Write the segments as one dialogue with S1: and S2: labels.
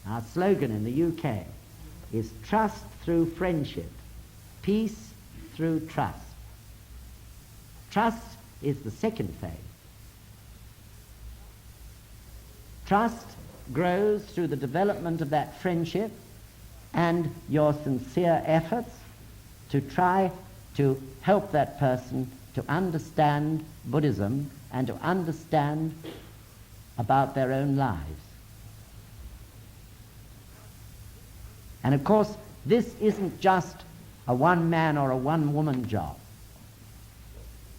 S1: our slogan in the UK is trust through friendship, peace through trust. Trust is the second phase. Trust grows through the development of that friendship and your sincere efforts to try to help that person to understand Buddhism and to understand about their own lives. And of course, this isn't just a one-man or a one-woman job,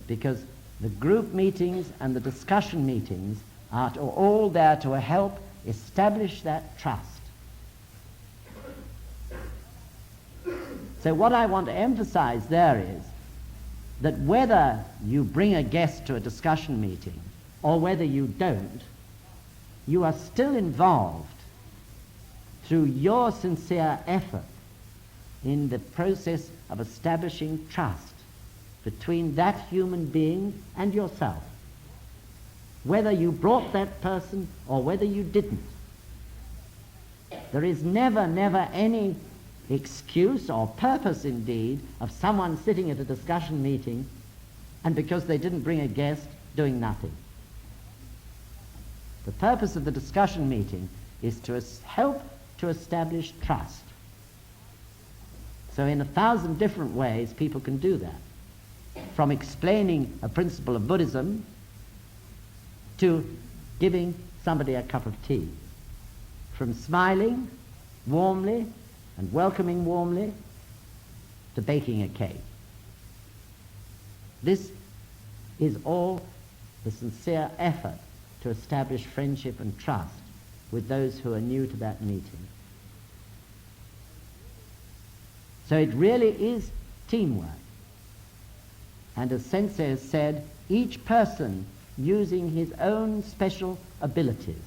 S1: because the group meetings and the discussion meetings are all there to help establish that trust. So what I want to emphasize there is that whether you bring a guest to a discussion meeting or whether you don't, you are still involved through your sincere effort in the process of establishing trust between that human being and yourself, whether you brought that person or whether you didn't. There is never any excuse or purpose indeed of someone sitting at a discussion meeting and because they didn't bring a guest doing nothing. The purpose of the discussion meeting is to help to establish trust. So in 1,000 different ways people can do that, from explaining a principle of Buddhism to giving somebody a cup of tea, from smiling warmly and welcoming warmly to baking a cake. This is all the sincere effort to establish friendship and trust with those who are new to that meeting. So it really is teamwork. And as Sensei has said, each person using his own special abilities,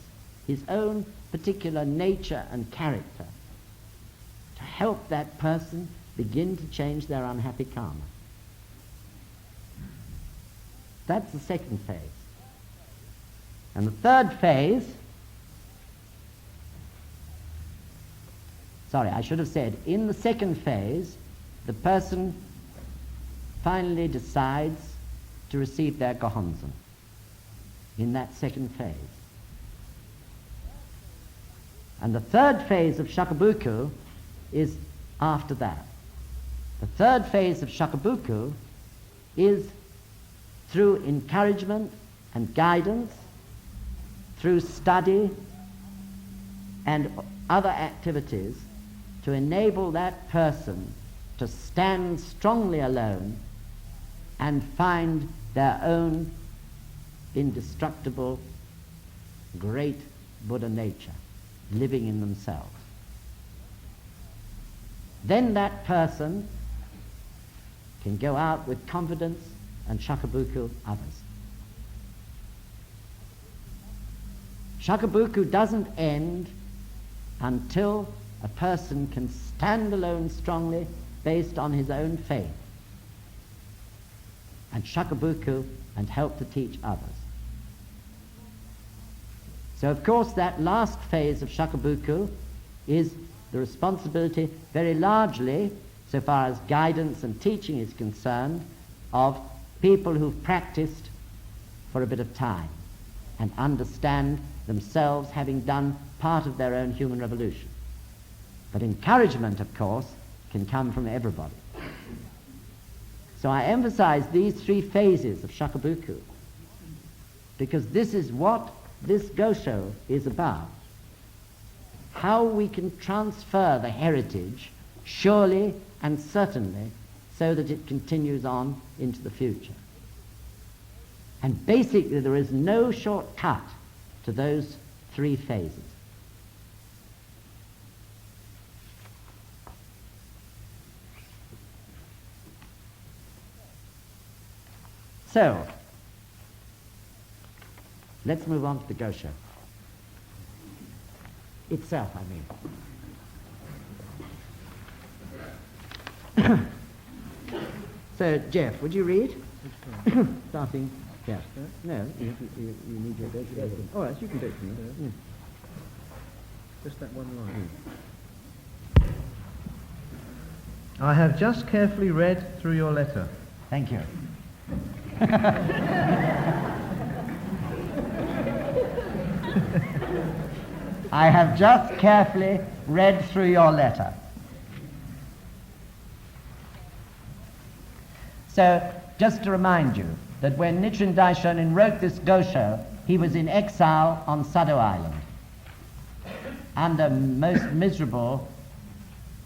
S1: his own particular nature and character, to help that person begin to change their unhappy karma. That's the second phase. And the third phase, I should have said, in the second phase, the person finally decides to receive their gohonzon in that second phase. And the third phase of Shakubuku is after that. The third phase of Shakubuku is through encouragement and guidance, through study and other activities, to enable that person to stand strongly alone and find their own indestructible, great Buddha nature living in themselves. Then that person can go out with confidence and Shakubuku others. Shakubuku doesn't end until a person can stand alone strongly based on his own faith and Shakubuku and help to teach others. So of course that last phase of Shakubuku is the responsibility very largely, so far as guidance and teaching is concerned, of people who've practiced for a bit of time and understand themselves having done part of their own human revolution. But encouragement, of course, can come from everybody. So I emphasize these three phases of Shakubuku because this is what this GOSHO is about. How we can transfer the heritage surely and certainly so that it continues on into the future. And basically there is no shortcut to those three phases. So, let's move on to the GOSHO itself, I mean. So, Geoff, would you read? Starting, yeah. No, you need your GOSHO. All right, you can do it for me.
S2: Just that one line. I have just carefully read through your letter.
S1: Thank you. I have just carefully read through your letter. So, just to remind you that when Nichiren Daishonin wrote this GOSHO, he was in exile on Sado Island under most miserable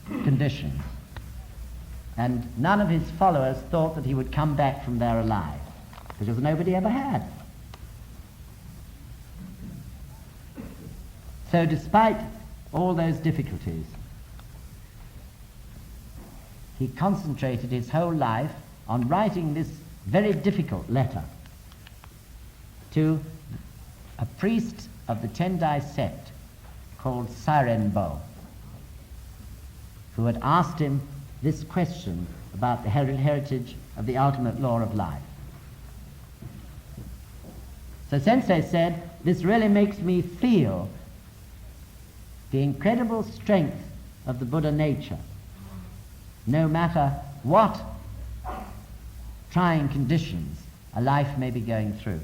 S1: conditions. And none of his followers thought that he would come back from there alive, because nobody ever had. So despite all those difficulties, he concentrated his whole life on writing this very difficult letter to a priest of the Tendai sect called Sairenbo, who had asked him this question about the heritage of the ultimate law of life. So Sensei said, this really makes me feel the incredible strength of the Buddha nature, no matter what trying conditions a life may be going through.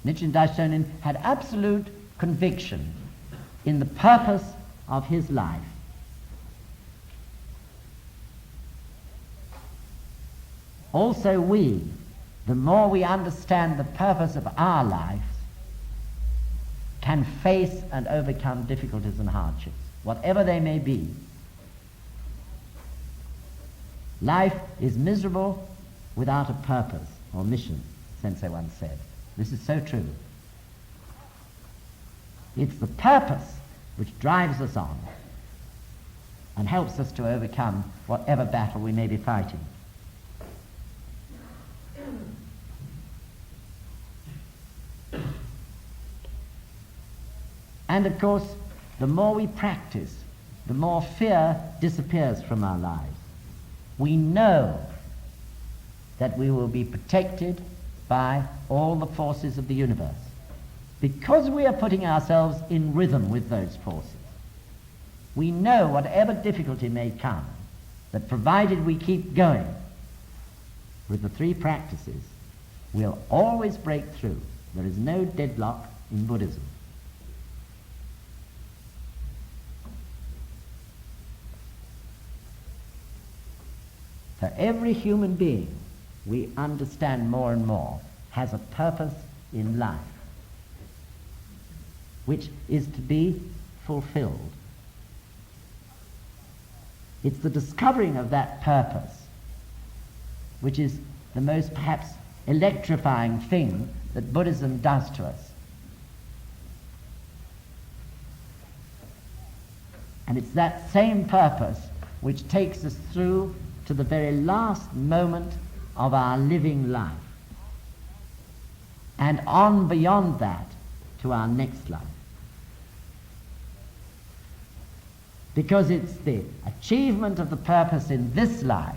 S1: Nichiren Daishonin had absolute conviction in the purpose of his life. Also we, the more we understand the purpose of our lives, can face and overcome difficulties and hardships, whatever they may be. Life is miserable without a purpose or mission, Sensei once said. This is so true. It's the purpose which drives us on and helps us to overcome whatever battle we may be fighting. And of course, the more we practice, the more fear disappears from our lives. We know that we will be protected by all the forces of the universe, because we are putting ourselves in rhythm with those forces. We know whatever difficulty may come, that provided we keep going with the three practices, we'll always break through. There is no deadlock in Buddhism. For every human being, we understand more and more, has a purpose in life, which is to be fulfilled. It's the discovering of that purpose which is the most perhaps electrifying thing that Buddhism does to us. And it's that same purpose which takes us through to the very last moment of our living life, and on beyond that to our next life. Because it's the achievement of the purpose in this life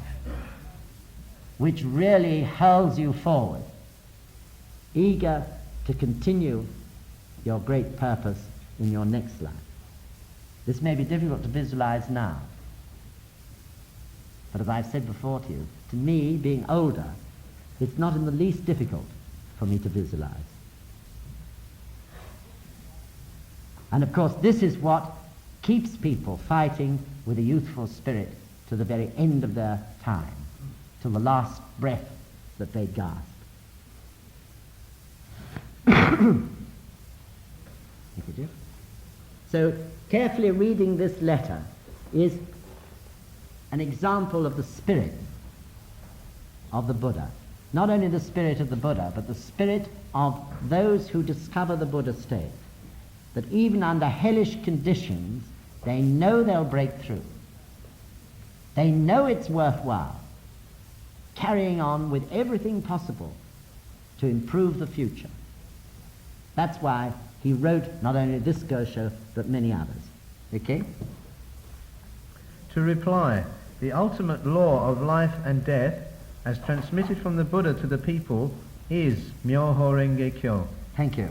S1: which really hurls you forward, eager to continue your great purpose in your next life. This may be difficult to visualize now, but as I've said before to me, being older, it's not in the least difficult for me to visualize. And of course, this is what keeps people fighting with a youthful spirit to the very end of their time, till the last breath that they gasp. Thank you, Geoff. So, carefully reading this letter is an example of the spirit of the Buddha. Not only the spirit of the Buddha, but the spirit of those who discover the Buddha state. That even under hellish conditions, they know they'll break through. They know it's worthwhile carrying on with everything possible to improve the future. That's why he wrote not only this GOSHO, but many others. Okay?
S2: To reply, the ultimate law of life and death, as transmitted from the Buddha to the people, is Nam-myoho-renge-kyo.
S1: Thank you.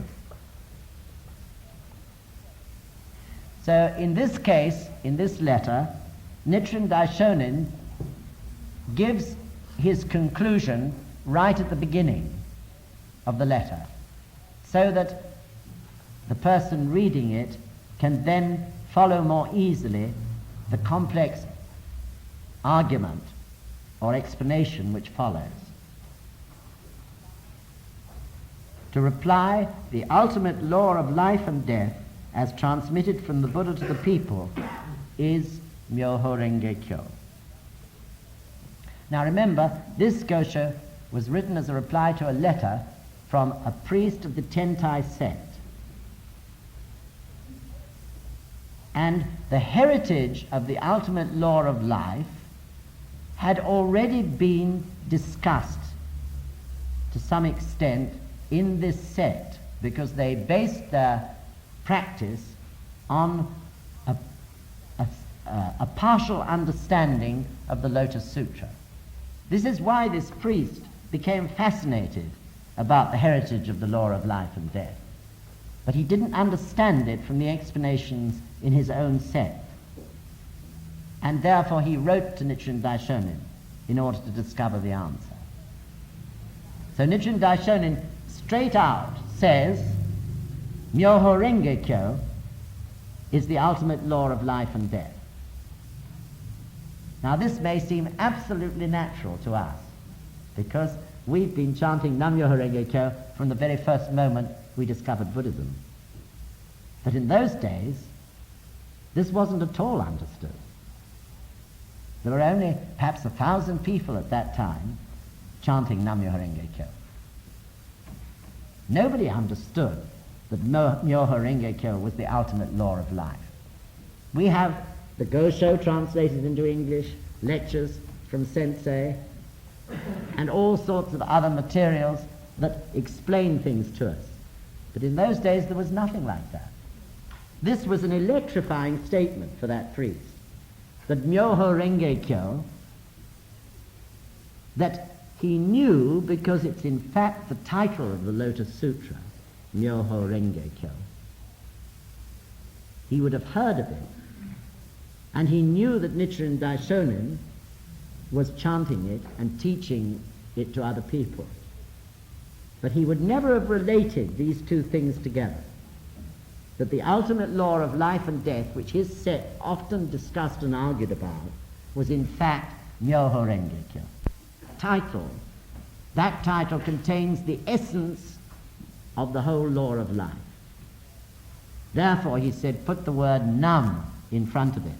S1: So in this case, in this letter, Nichiren Daishonin gives his conclusion right at the beginning of the letter, so that the person reading it can then follow more easily the complex argument or explanation which follows. To reply, the ultimate law of life and death as transmitted from the Buddha to the people is Nam-myoho-renge-kyo. Now remember, this GOSHO was written as a reply to a letter from a priest of the Tentai sect. And the heritage of the ultimate law of life had already been discussed to some extent in this sect, because they based their practice on a partial understanding of the Lotus Sutra. This is why this priest became fascinated about the heritage of the law of life and death. But he didn't understand it from the explanations in his own sect. And therefore he wrote to Nichiren Daishonin in order to discover the answer. So Nichiren Daishonin straight out says, Myoho-renge-kyo is the ultimate law of life and death. Now this may seem absolutely natural to us, because we've been chanting Nam-myoho-renge-kyo from the very first moment we discovered Buddhism. But in those days, this wasn't at all understood. There were only perhaps 1,000 people at that time chanting Nam-myoho-renge-kyo. Nobody understood that Myoho-renge-kyo was the ultimate law of life. We have the GOSHO translated into English, lectures from Sensei, and all sorts of other materials that explain things to us. But in those days there was nothing like that. This was an electrifying statement for that priest, that Myoho-renge-kyo, that he knew because it's in fact the title of the Lotus Sutra, Myoho-renge-kyo. He would have heard of it, and he knew that Nichiren Daishonin was chanting it and teaching it to other people. But he would never have related these two things together, that the ultimate law of life and death, which his sect often discussed and argued about, was in fact Myoho-renge-kyo. That title contains the essence of the whole law of life. Therefore, he said, put the word Nam in front of it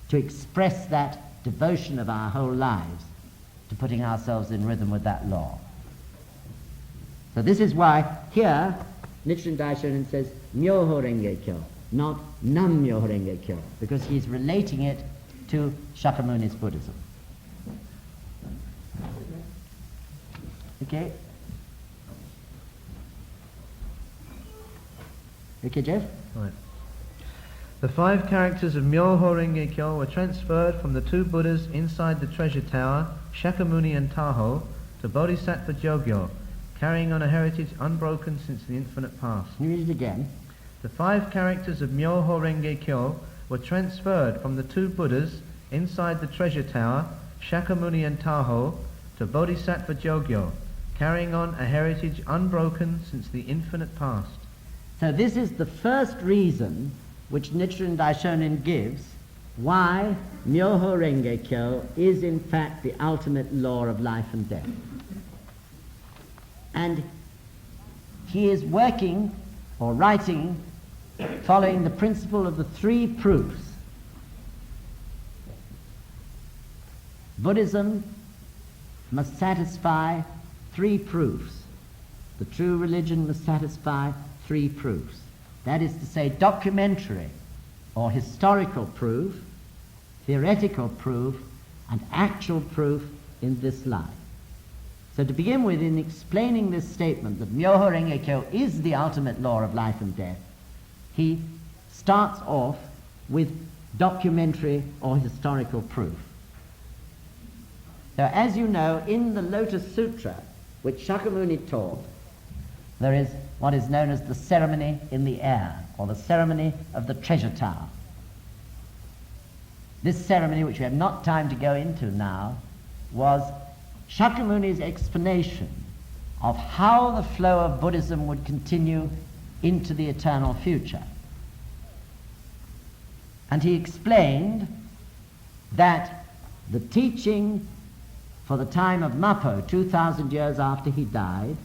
S1: to express that devotion of our whole lives to putting ourselves in rhythm with that law. So this is why here Nichiren Daishonin says Myoho-renge-kyo, not Nam-myoho-renge-kyo, because he's relating it to Shakyamuni's Buddhism. Okay? Okay, Geoff?
S2: Right. The 5 characters of Myoho-renge-kyo were transferred from the 2 Buddhas inside the treasure tower, Shakyamuni and Taho, to Bodhisattva Jogyo, carrying on a heritage unbroken since the infinite past.
S1: Can you read it again?
S2: The 5 characters of Myoho-renge-kyo were transferred from the 2 Buddhas inside the treasure tower, Shakyamuni and Taho, to Bodhisattva Jogyo, carrying on a heritage unbroken since the infinite past.
S1: So this is the first reason which Nichiren Daishonin gives why Myoho-renge-kyo is in fact the ultimate law of life and death. And he is working or writing following the principle of the 3 proofs. Buddhism must satisfy 3 proofs. The true religion must satisfy 3 proofs. That is to say, documentary or historical proof, theoretical proof, and actual proof in this life. So to begin with, in explaining this statement that Myoho-renge-kyo is the ultimate law of life and death, he starts off with documentary or historical proof. So as you know, in the Lotus Sutra, which Shakyamuni taught, there is what is known as the ceremony in the air, or the ceremony of the treasure tower. This ceremony, which we have not time to go into now, was Shakyamuni's explanation of how the flow of Buddhism would continue into the eternal future. And he explained that the teaching for the time of Mapo, 2,000 years after he died,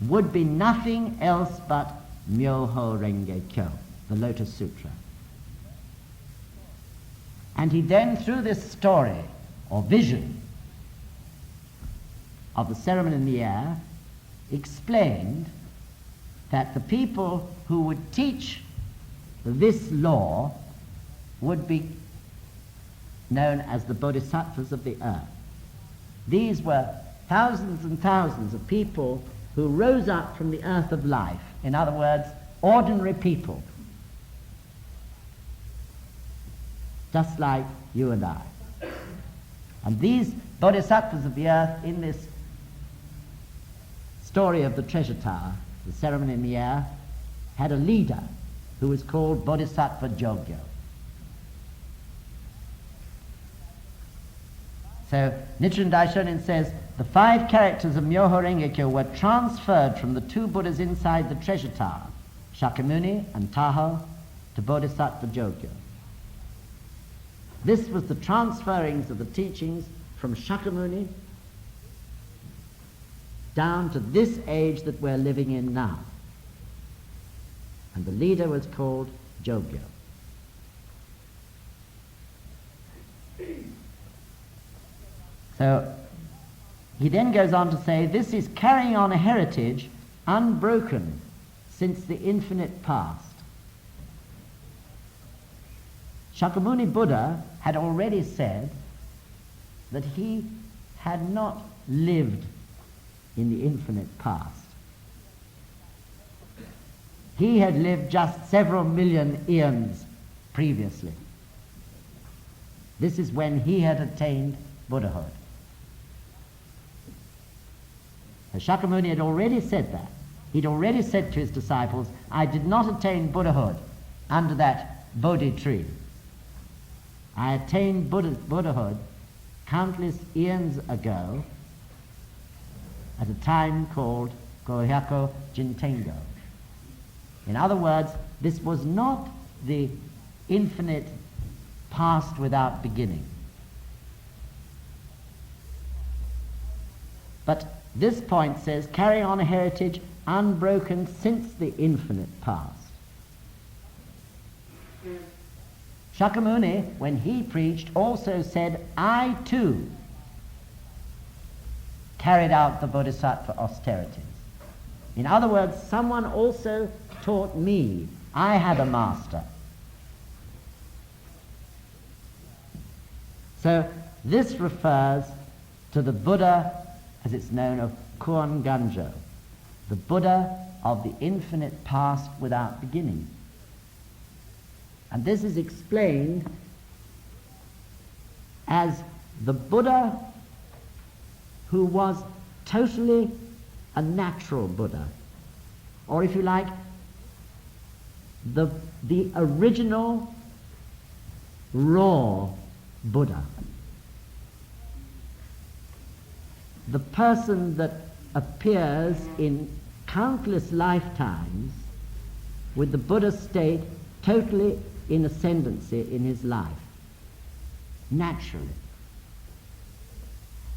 S1: would be nothing else but Nam-myoho-renge-kyo, the Lotus Sutra. And he then, through this story or vision of the ceremony in the air, explained that the people who would teach this law would be known as the bodhisattvas of the earth. These were thousands and thousands of people who rose up from the earth of life. In other words, ordinary people, just like you and I. And these bodhisattvas of the earth, in this story of the treasure tower, the ceremony in the air, had a leader who was called Bodhisattva Jogyo. So Nichiren Daishonin says, the 5 characters of Myoho-renge-kyo were transferred from the 2 Buddhas inside the treasure tower, Shakyamuni and Taho, to Bodhisattva Jogyo. This was the transferings of the teachings from Shakyamuni down to this age that we're living in now. And the leader was called Jogyo. So he then goes on to say, this is carrying on a heritage unbroken since the infinite past. Shakyamuni Buddha had already said that he had not lived in the infinite past. He had lived just several million eons previously. This is when he had attained Buddhahood. So Shakyamuni had already said that. He'd already said to his disciples, I did not attain Buddhahood under that Bodhi tree. I attained Buddhahood countless eons ago at a time called Gohyako Jintengo. In other words, this was not the infinite past without beginning. But this point says, carry on a heritage unbroken since the infinite past. Shakyamuni, when he preached, also said, I too carried out the bodhisattva austerities. In other words, someone also taught me. I had a master. So this refers to the Buddha, as it's known, of Kuon Ganjo, the Buddha of the infinite past without beginning. And this is explained as the Buddha who was totally a natural Buddha, or if you like, the original raw Buddha. The person that appears in countless lifetimes with the Buddha state totally in ascendancy in his life, naturally.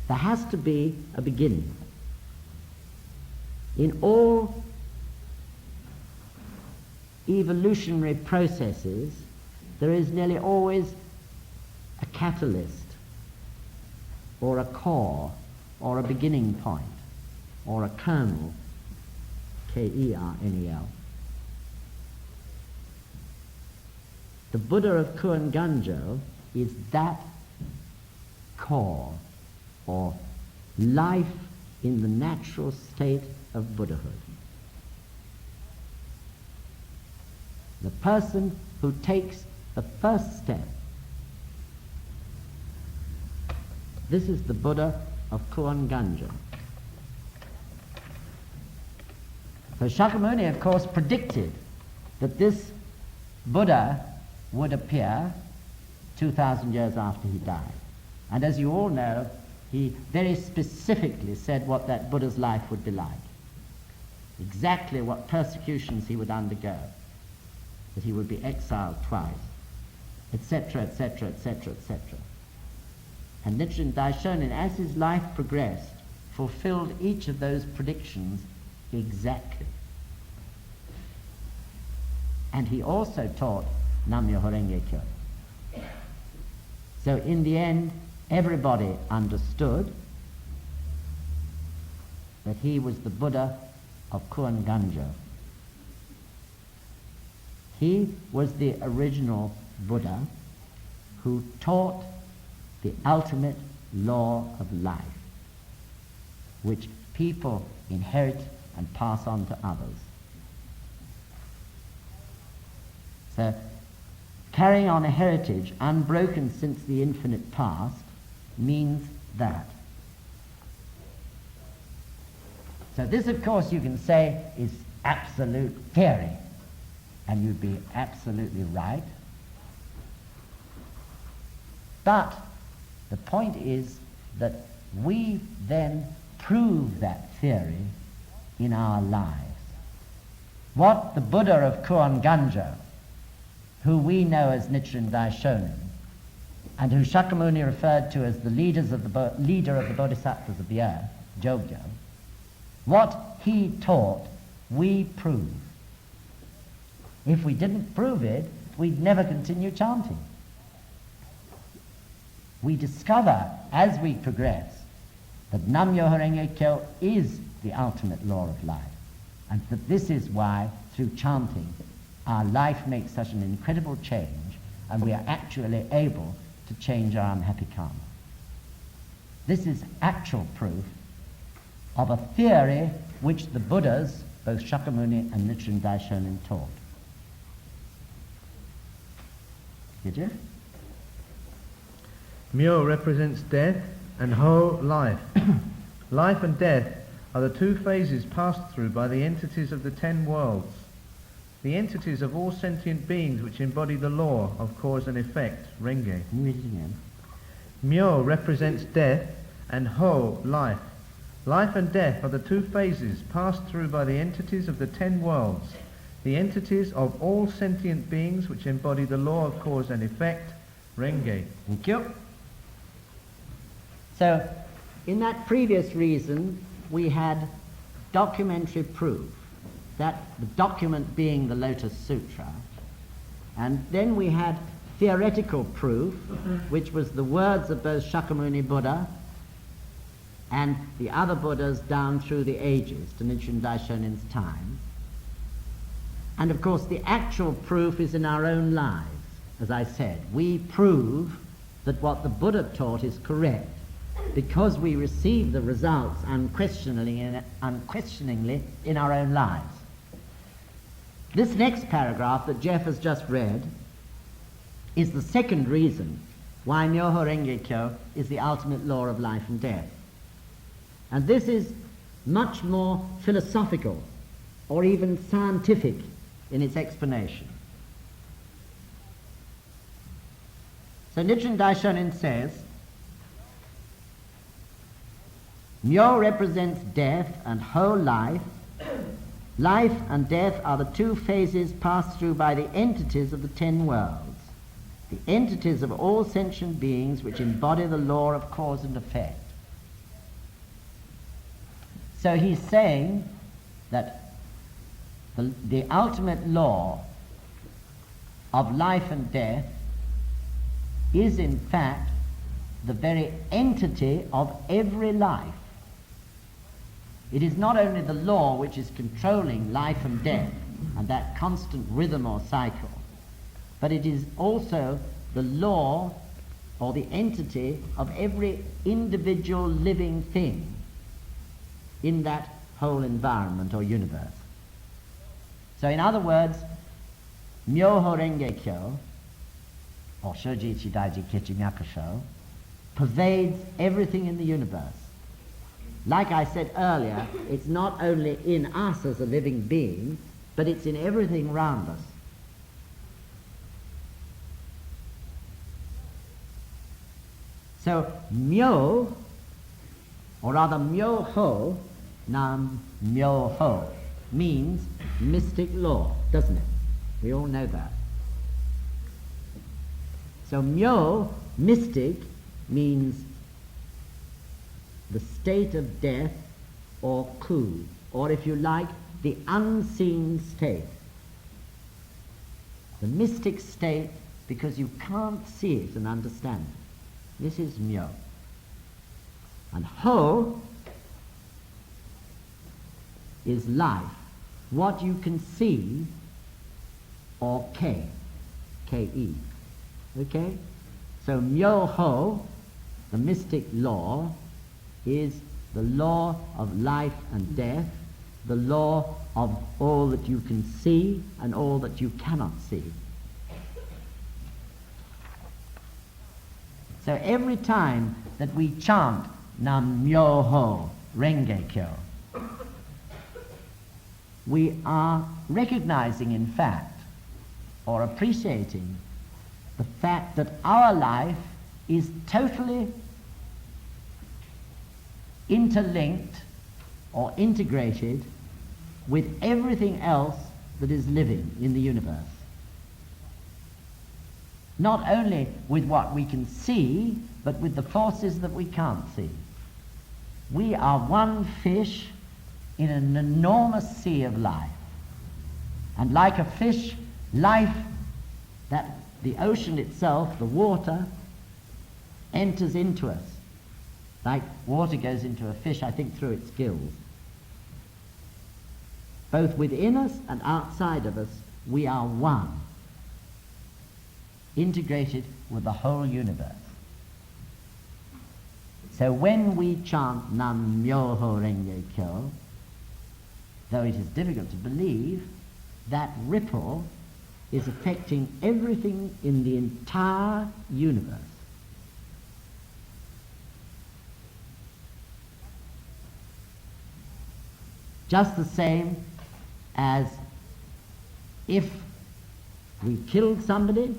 S1: There has to be a beginning. In all evolutionary processes, there is nearly always a catalyst, or a core, or a beginning point, or a kernel, K-E-R-N-E-L. The Buddha of Kuon Ganjo is that core, or life in the natural state of Buddhahood. The person who takes the first step. This is the Buddha of Kuon Ganjo. So Shakyamuni, of course, predicted that this Buddha would appear 2,000 years after he died. And as you all know, he very specifically said what that Buddha's life would be like. Exactly what persecutions he would undergo, that he would be exiled twice, etc., etc., etc., etc. And Nichiren Daishonin, as his life progressed, fulfilled each of those predictions exactly. And he also taught Nam-myoho-renge-kyo. So in the end, everybody understood that he was the Buddha of Kuan Ganjo. He was the original Buddha who taught the ultimate law of life, which people inherit and pass on to others. So, carrying on a heritage unbroken since the infinite past means that. So this, of course, you can say is absolute theory, and you'd be absolutely right. But the point is that we then prove that theory in our lives. What the Buddha of Kuan Ganjo, who we know as Nichiren Daishonin, and who Shakyamuni referred to as the leader of the bodhisattvas of the earth, Jogyo, what he taught, we prove. If we didn't prove it, we'd never continue chanting. We discover, as we progress, that Nam-myoho-renge-kyo is the ultimate law of life, and that this is why, through chanting, our life makes such an incredible change, and we are actually able to change our unhappy karma. This is actual proof of a theory which the Buddhas, both Shakyamuni and Nichiren Daishonin, taught. Did you?
S2: Myo represents death and Ho life. Life and death are the two phases passed through by the entities of the 10 worlds, the entities of all sentient beings which embody the law of cause and effect, Renge.
S1: Read it again.
S2: Myo represents death and Ho life. Life and death are the two phases passed through by the entities of the 10 worlds, the entities of all sentient beings which embody the law of cause and effect, Renge.
S1: Thank you. So, in that previous reason, we had documentary proof, that the document being the Lotus Sutra, and then we had theoretical proof, which was the words of both Shakyamuni Buddha and the other Buddhas down through the ages to Nichiren Daishonin's time. And of course the actual proof is in our own lives. As I said, we prove that what the Buddha taught is correct because we receive the results unquestioningly in our own lives. This next paragraph that Geoff has just read is the second reason why Myoho-renge-kyo is the ultimate law of life and death. And this is much more philosophical or even scientific in its explanation. So Nichiren Daishonin says, Myo represents death and Ho life. Life and death are the two phases passed through by the entities of the 10 worlds, the entities of all sentient beings which embody the law of cause and effect. So he's saying that the ultimate law of life and death is in fact the very entity of every life. It is not only the law which is controlling life and death and that constant rhythm or cycle, but it is also the law or the entity of every individual living thing in that whole environment or universe. So in other words, Myoho-renge-kyo, or Shoji-ichi-daiji-kechi-myakusho, pervades everything in the universe. Like I said earlier, it's not only in us as a living being, but it's in everything around us. So myo, or rather myoho, Nam-myoho, means mystic law, doesn't it? We all know that. So myo, mystic, means the state of death, or ku, or if you like, the unseen state. The mystic state, because you can't see it and understand it. This is myo. And ho is life, what you can see, or K-E. Okay? So myoho, the mystic law, is the law of life and death, the law of all that you can see and all that you cannot see. So every time that we chant Nam-myoho-renge-kyo, we are recognizing, in fact, or appreciating the fact that our life is totally interlinked or integrated with everything else that is living in the universe. Not only with what we can see, but with the forces that we can't see. We are one fish in an enormous sea of life. And like a fish, life, that the ocean itself, the water, enters into us. Like water goes into a fish, I think, through its gills. Both within us and outside of us, we are one, integrated with the whole universe. So when we chant Nam-myoho-renge-kyo, though it is difficult to believe, that ripple is affecting everything in the entire universe. Just the same as if we killed somebody,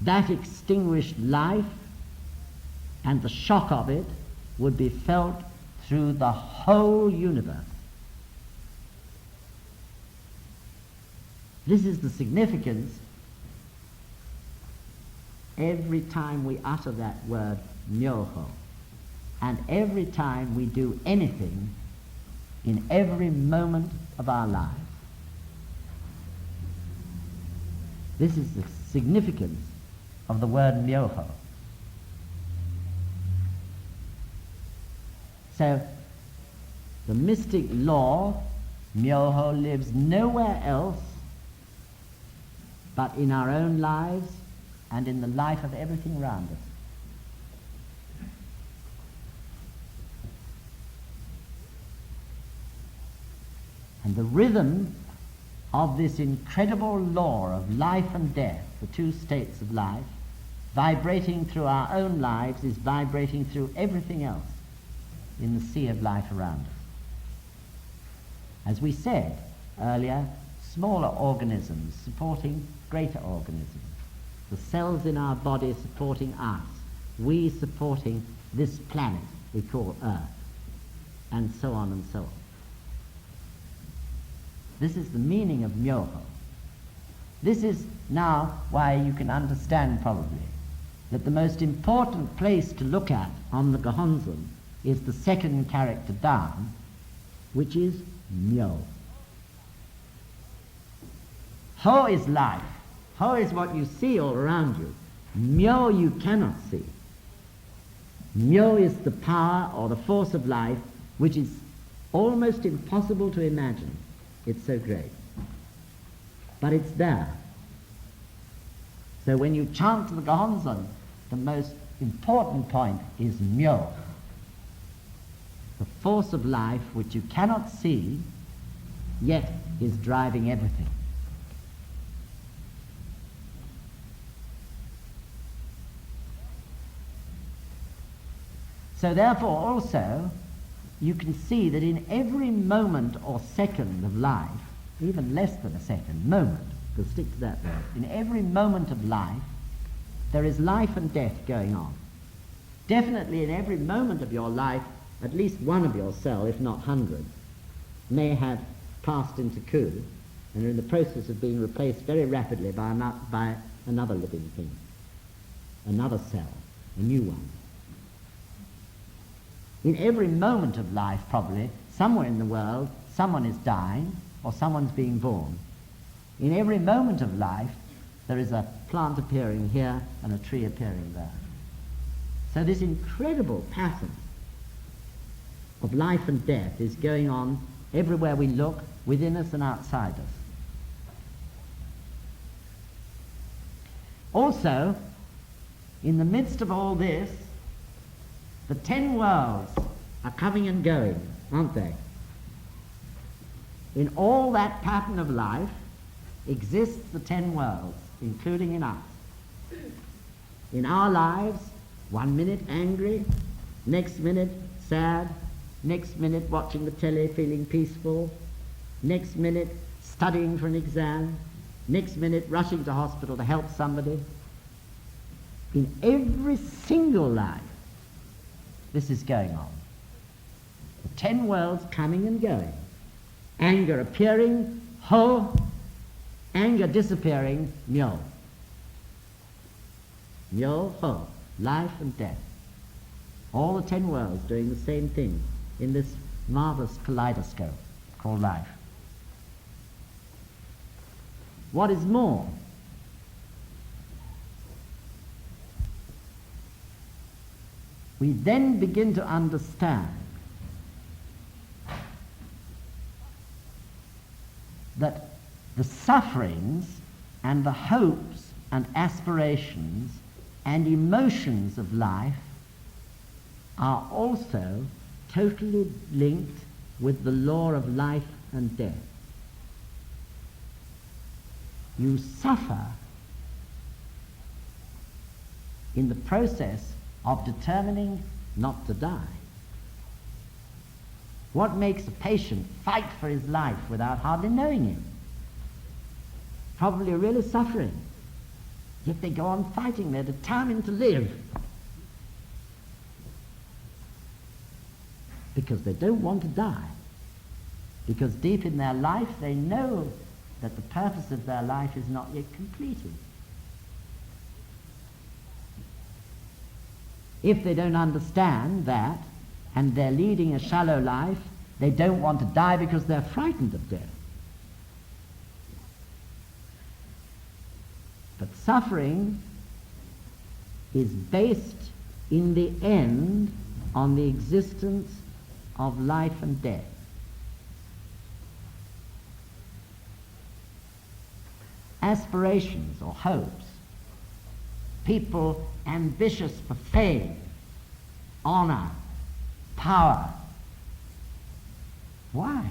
S1: that extinguished life and the shock of it would be felt through the whole universe. This is the significance every time we utter that word myoho, and every time we do anything in every moment of our lives. This is the significance of the word myoho. So the mystic law, myoho, lives nowhere else but in our own lives and in the life of everything around us. And the rhythm of this incredible law of life and death, the two states of life, vibrating through our own lives, is vibrating through everything else in the sea of life around us. As we said earlier, smaller organisms supporting greater organisms. The cells in our body supporting us. We supporting this planet we call Earth. And so on and so on. This is the meaning of myoho. This is now why you can understand probably that the most important place to look at on the Gohonzon is the second character down, which is myo. Ho is life. Ho is what you see all around you. Myo you cannot see. Myo is the power or the force of life which is almost impossible to imagine. It's so great. But it's there. So when you chant the Gohonzon, the most important point is myo. The force of life which you cannot see, yet is driving everything. So therefore also, you can see that in every moment or second of life, even less than a second, moment, we'll stick to that word, in every moment of life, there is life and death going on. Definitely in every moment of your life, at least one of your cell, if not hundreds, may have passed into coup and are in the process of being replaced very rapidly by another living thing, another cell, a new one. In every moment of life, probably, somewhere in the world, someone is dying or someone's being born. In every moment of life, there is a plant appearing here and a tree appearing there. So this incredible pattern of life and death is going on everywhere we look, within us and outside us. Also, in the midst of all this, the 10 worlds are coming and going, aren't they? In all that pattern of life exists the 10 worlds, including in us. In our lives, 1 minute angry, next minute sad, next minute watching the telly feeling peaceful, next minute studying for an exam, next minute rushing to hospital to help somebody. In every single life, this is going on. The 10 worlds coming and going. Anger appearing, ho. Anger disappearing, myo. Myo, ho. Life and death. All the 10 worlds doing the same thing in this marvelous kaleidoscope called life. What is more, we then begin to understand that the sufferings and the hopes and aspirations and emotions of life are also totally linked with the law of life and death. You suffer in the process of determining not to die. What makes a patient fight for his life without hardly knowing him? Probably really suffering. Yet they go on fighting. They're determined to live. Because they don't want to die. Because deep in their life they know that the purpose of their life is not yet completed. If they don't understand that, and they're leading a shallow life, they don't want to die because they're frightened of death. But suffering is based in the end on the existence of life and death. Aspirations or hopes, people ambitious for fame, honor, power. Why?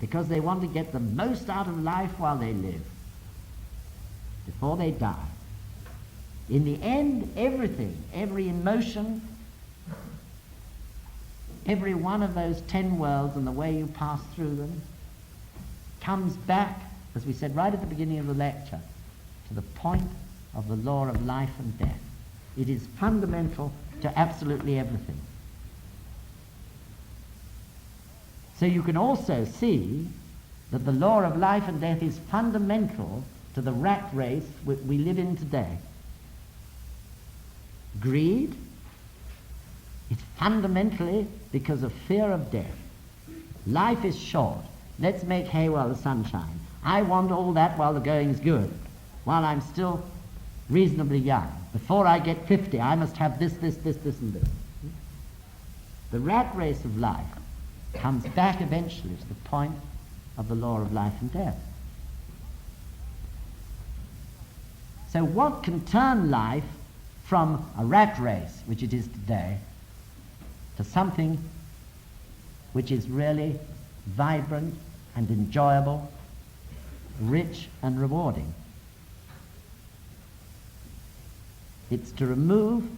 S1: Because they want to get the most out of life while they live, before they die. In the end, everything, every emotion, every one of those 10 worlds and the way you pass through them comes back, as we said right at the beginning of the lecture, to the point of the law of life and death. It is fundamental to absolutely everything. So you can also see that the law of life and death is fundamental to the rat race we live in today. Greed is fundamentally because of fear of death. Life is short. Let's make hay while the sun shines. I want all that while the going's good, while I'm still reasonably young. Before I get 50, I must have this, and this. The rat race of life comes back eventually to the point of the law of life and death. So what can turn life from a rat race, which it is today, to something which is really vibrant and enjoyable, rich and rewarding? It's to remove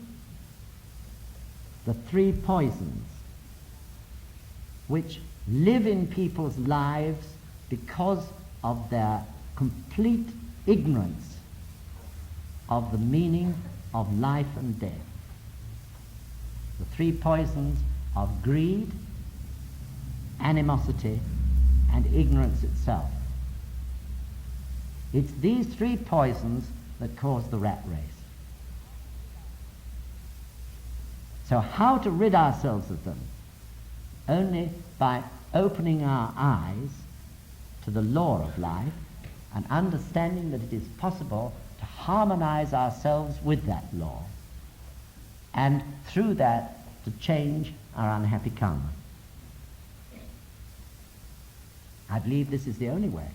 S1: the three poisons which live in people's lives because of their complete ignorance of the meaning of life and death. The three poisons of greed, animosity, and ignorance itself. It's these three poisons that cause the rat race. So how to rid ourselves of them? Only by opening our eyes to the law of life and understanding that it is possible to harmonize ourselves with that law, and through that to change our unhappy karma. I believe this is the only way.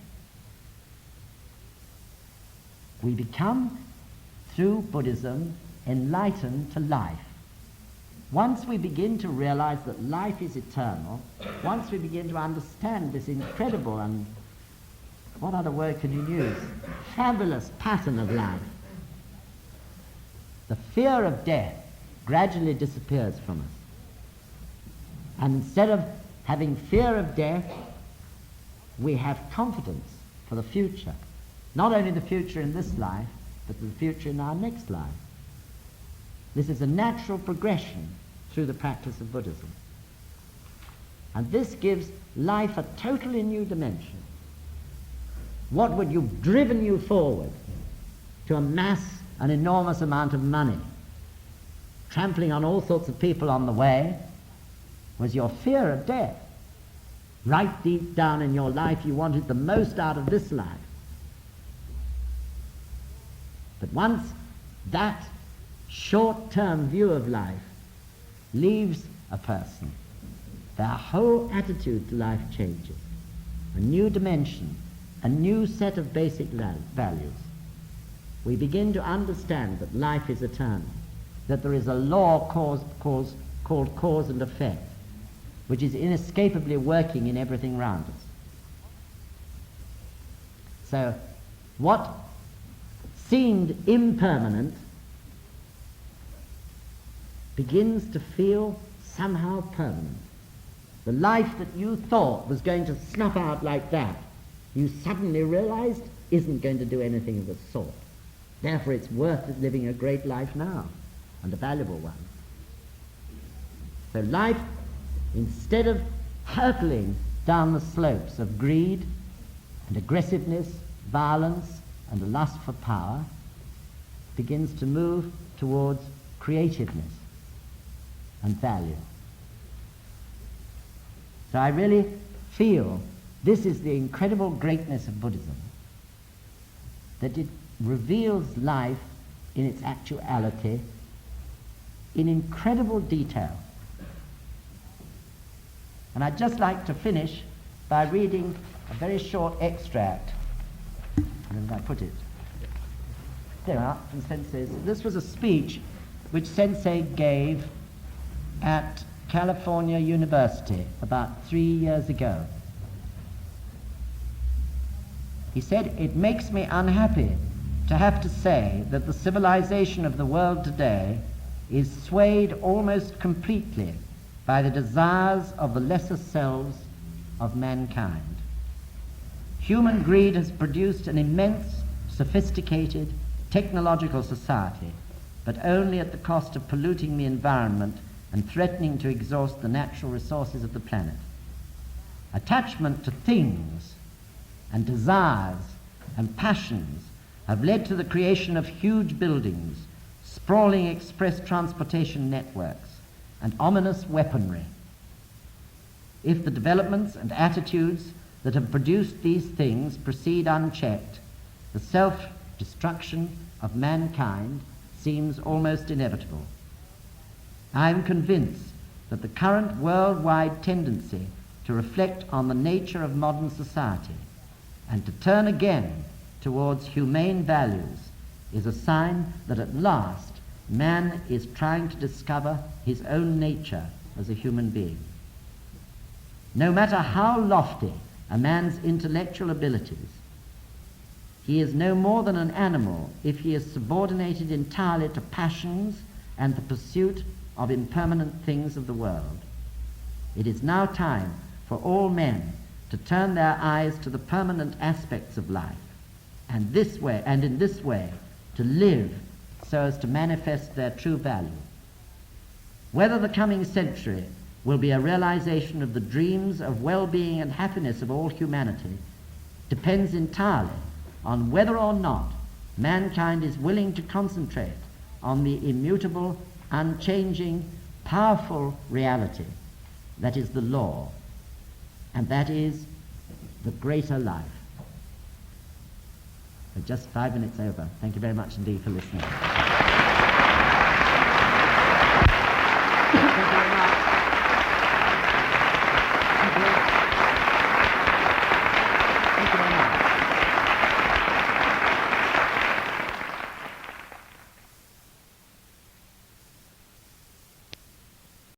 S1: We become, through Buddhism, enlightened to life. Once we begin to realize that life is eternal, once we begin to understand this incredible and, what other word can you use, fabulous pattern of life, the fear of death gradually disappears from us. And instead of having fear of death, we have confidence for the future. Not only the future in this life, but the future in our next life. This is a natural progression through the practice of Buddhism. And this gives life a totally new dimension. What would have driven you forward to amass an enormous amount of money, trampling on all sorts of people on the way, was your fear of death. Right deep down in your life, you wanted the most out of this life. But once that short-term view of life leaves a person, their whole attitude to life changes. A new dimension, a new set of basic values. We begin to understand that life is eternal, that there is a law called cause and effect, which is inescapably working in everything around us. So what seemed impermanent begins to feel somehow permanent. The life that you thought was going to snuff out like that, you suddenly realized isn't going to do anything of the sort. Therefore it's worth living a great life now, and a valuable one. So life, instead of hurtling down the slopes of greed and aggressiveness, violence, and a lust for power, begins to move towards creativeness and value. So I really feel this is the incredible greatness of Buddhism, that it reveals life in its actuality in incredible detail. And I'd just like to finish by reading a very short extract. Where did I put it? There we are, from Sensei's. This was a speech which Sensei gave at California University about 3 years ago. He said, "It makes me unhappy to have to say that the civilization of the world today is swayed almost completely by the desires of the lesser selves of mankind. Human greed has produced an immense, sophisticated, technological society, but only at the cost of polluting the environment and threatening to exhaust the natural resources of the planet. Attachment to things and desires and passions have led to the creation of huge buildings, sprawling express transportation networks, and ominous weaponry. If the developments and attitudes that have produced these things proceed unchecked, the self-destruction of mankind seems almost inevitable. I am convinced that the current worldwide tendency to reflect on the nature of modern society and to turn again towards humane values is a sign that at last man is trying to discover his own nature as a human being. No matter how lofty a man's intellectual abilities, he is no more than an animal if he is subordinated entirely to passions and the pursuit of impermanent things of the world. It is now time for all men to turn their eyes to the permanent aspects of life, and in this way to live so as to manifest their true value. Whether the coming century will be a realization of the dreams of well-being and happiness of all humanity depends entirely on whether or not mankind is willing to concentrate on the immutable, unchanging, powerful reality that is the law, and that is the greater life. We're just 5 minutes over. Thank you very much indeed for listening.